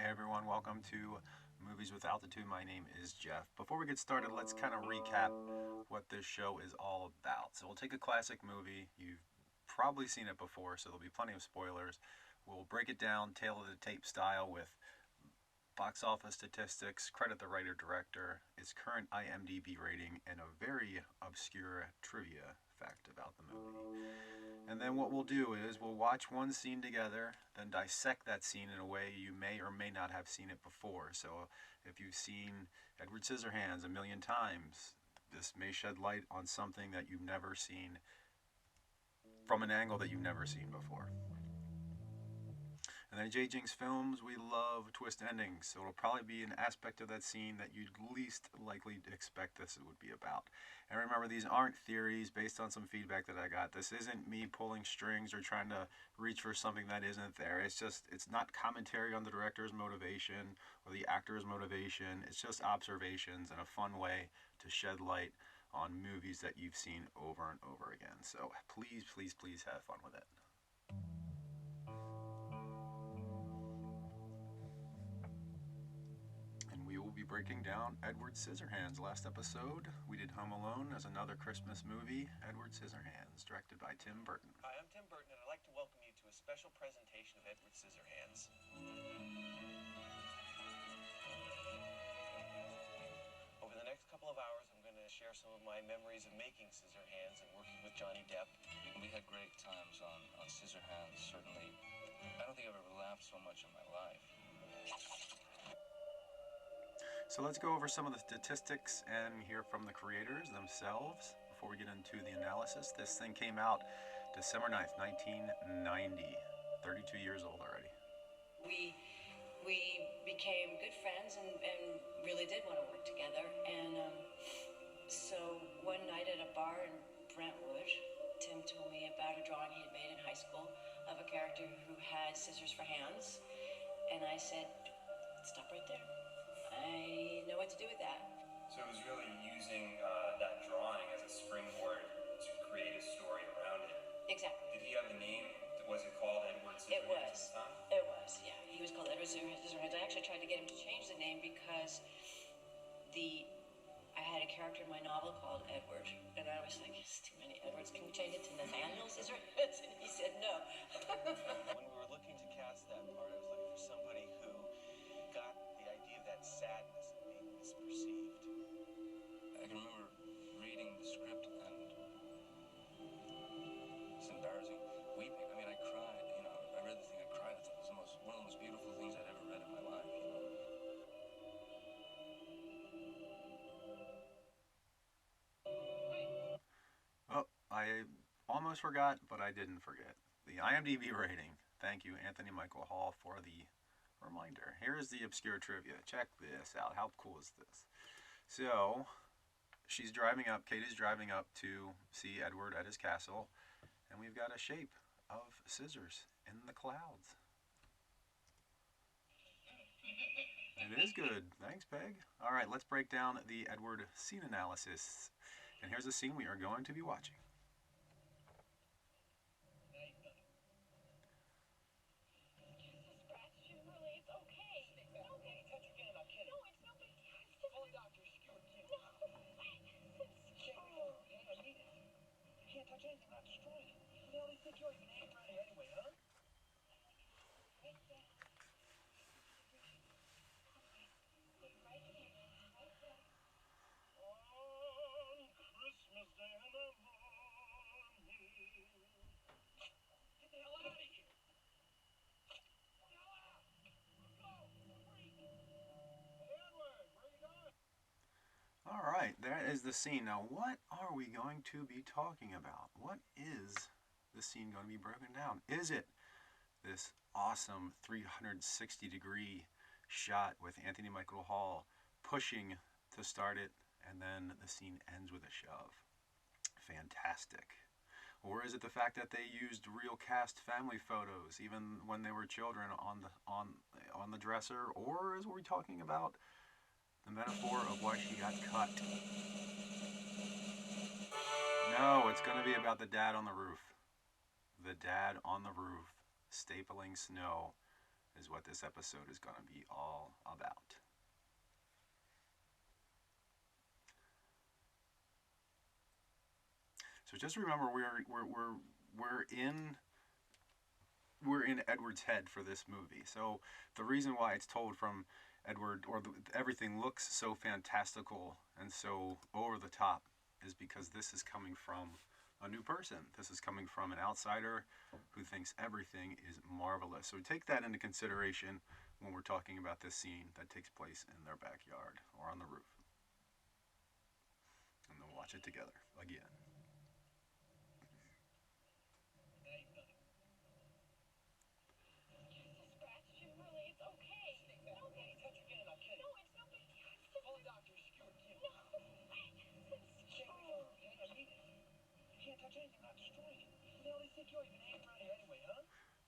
everyone, welcome to Movies with Altitude. My name is Jeff. Before we get started, let's kind of recap what this show is all about. So we'll take a classic movie. You've probably seen it before, so there'll be plenty of spoilers. We'll break it down, tail of the tape style with box office statistics, credit the writer-director, its current IMDb rating, and a very obscure trivia fact about the movie. And then what we'll do is we'll watch one scene together, then dissect that scene in a way you may or may not have seen it before. So if you've seen Edward Scissorhands a million times, this may shed light on something that you've never seen from an angle that you've never seen before. And then J. Jinx Films, we love twist endings, so it'll probably be an aspect of that scene that you'd least likely expect this would be about. And remember, these aren't theories based on some feedback that I got. This isn't me pulling strings or trying to reach for something that isn't there. It's not commentary on the director's motivation or the actor's motivation. It's just observations and a fun way to shed light on movies that you've seen over and over again. So please, please, please have fun with it. We will be breaking down Edward Scissorhands. Last episode, we did Home Alone as another Christmas movie, Edward Scissorhands, directed by Tim Burton. Hi, I'm Tim Burton, and I'd like to welcome you to a special presentation of Edward Scissorhands. Over the next couple of hours, I'm going to share some of my memories of making Scissorhands and working with Johnny Depp. We had great times on Scissorhands, certainly. I don't think I've ever laughed so much in my life. So let's go over some of the statistics and hear from the creators themselves before we get into the analysis. This thing came out December 9th, 1990. 32 years old already. We became good friends and really did want to work together. And so one night at a bar in Brentwood, Tim told me about a drawing he had made in high school of a character who had scissors for hands. And I said, stop right there. I know what to do with that. So it was really using that drawing as a springboard to create a story around it. Exactly. Did he have a name? Was it called Edward Scissorhands? It was, yeah. He was called Edward Scissorhands. I actually tried to get him to change the name because I had a character in my novel called Edward, and I was like, it's too many Edwards. Can we change it to Nathaniel Scissorhands? And he said no. When we were looking to cast that part, I was looking for somebody who got the idea of that sadness and being misperceived. I can remember reading the script and it's embarrassing. Weeping. I mean, I cried. You know, I read the thing. I cried. I thought it was one of the most beautiful things I'd ever read in my life. You know. Oh, I almost forgot, but I didn't forget. The IMDb rating. Thank you, Anthony Michael Hall, for the reminder. Here's the obscure trivia. Check this out. How cool is this? So, Katie's driving up to see Edward at his castle, and we've got a shape of scissors in the clouds. It is good. Thanks, Peg. All right, let's break down the Edward scene analysis. And here's a scene we are going to be watching. Alright, that is the scene. Now, what are we going to be talking about? What is the scene going to be broken down? Is it this awesome 360-degree shot with Anthony Michael Hall pushing to start it, and then the scene ends with a shove? Fantastic. Or is it the fact that they used real cast family photos, even when they were children, on the dresser? Or is we talking about the metaphor of why she got cut? No, it's going to be about the dad on the roof. The dad on the roof stapling snow is what this episode is going to be all about. So just remember, we're in Edward's head for this movie. So the reason why it's told from Edward, or everything looks so fantastical and so over the top, is because this is coming from a new person. This is coming from an outsider who thinks everything is marvelous. So take that into consideration when we're talking about this scene that takes place in their backyard or on the roof. And then watch it together again.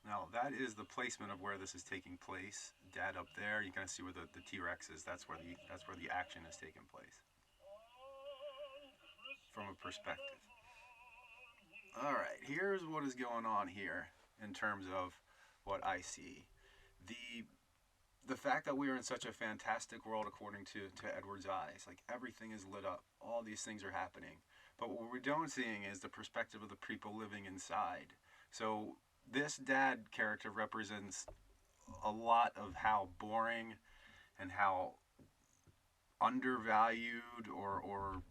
Now that is the placement of where this is taking place. Dad up there, you kind of see where the T-Rex is. That's where the action is taking place from a perspective. All right, here's what is going on here in terms of what I see. The fact that we are in such a fantastic world according to Edward's eyes, like everything is lit up, all these things are happening. But what we don't seeing is the perspective of the people living inside. So this dad character represents a lot of how boring and how undervalued or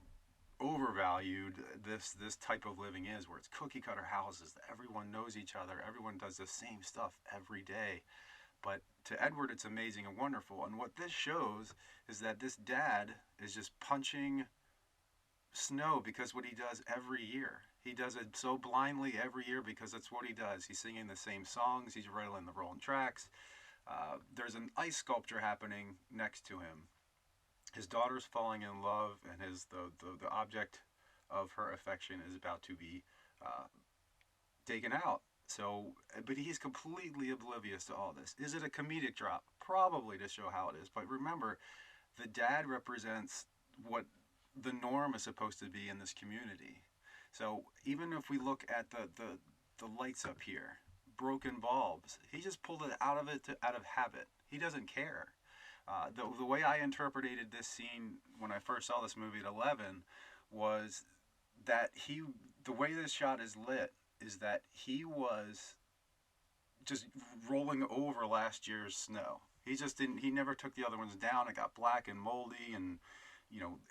overvalued this type of living is, where it's cookie cutter houses, that everyone knows each other, everyone does the same stuff every day. But to Edward, it's amazing and wonderful. And what this shows is that this dad is just punching snow because what he does every year. He does it so blindly every year because that's what he does. He's singing the same songs. He's rattling the rolling tracks. There's an ice sculpture happening next to him. His daughter's falling in love, and the object of her affection is about to be taken out. So, but he's completely oblivious to all this. Is it a comedic drop? Probably, to show how it is. But remember, the dad represents what the norm is supposed to be in this community. So even if we look at the lights up here, broken bulbs, he just pulled it out of habit. He doesn't care. The way I interpreted this scene when I first saw this movie at 11 was that the way this shot is lit is that he was just rolling over last year's snow. He never took the other ones down. It got black and moldy, and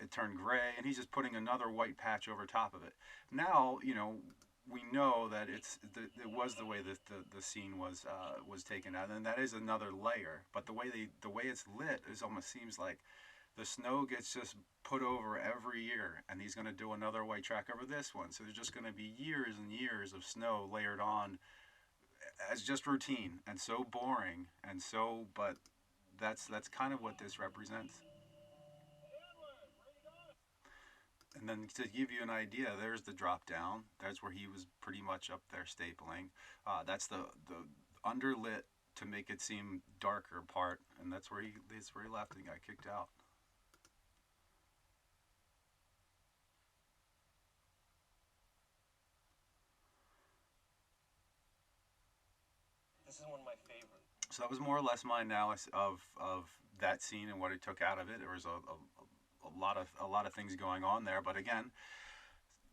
it turned gray, and he's just putting another white patch over top of it. Now, we know that it was the way that the scene was taken out, and that is another layer. But the way it's lit, it almost seems like the snow gets just put over every year, and he's going to do another white track over this one. So there's just going to be years and years of snow layered on as just routine and so boring but that's kind of what this represents. And then to give you an idea, there's the drop down. That's where he was pretty much up there stapling. That's the underlit to make it seem darker part, and that's where he left and got kicked out. This is one of my favorites. So that was more or less my analysis of that scene and what it took out of it. There was a lot of things going on there, but again,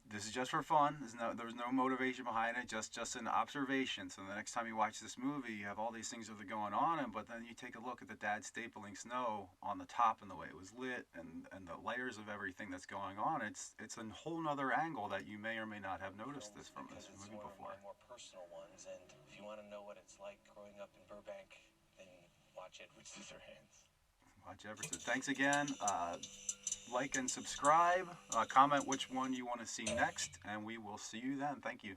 this is just for fun. There was no motivation behind it, just an observation. So the next time you watch this movie, you have all these things that are going on, but then you take a look at the dad stapling snow on the top and the way it was lit and the layers of everything that's going on. It's a whole nother angle that you may or may not have noticed this from this movie before. It's one of my more personal ones, and if you want to know what it's like growing up in Burbank, then watch Edward Scissorhands. Watch Everton. Thanks again. Like and subscribe. Comment which one you want to see next, and we will see you then. Thank you.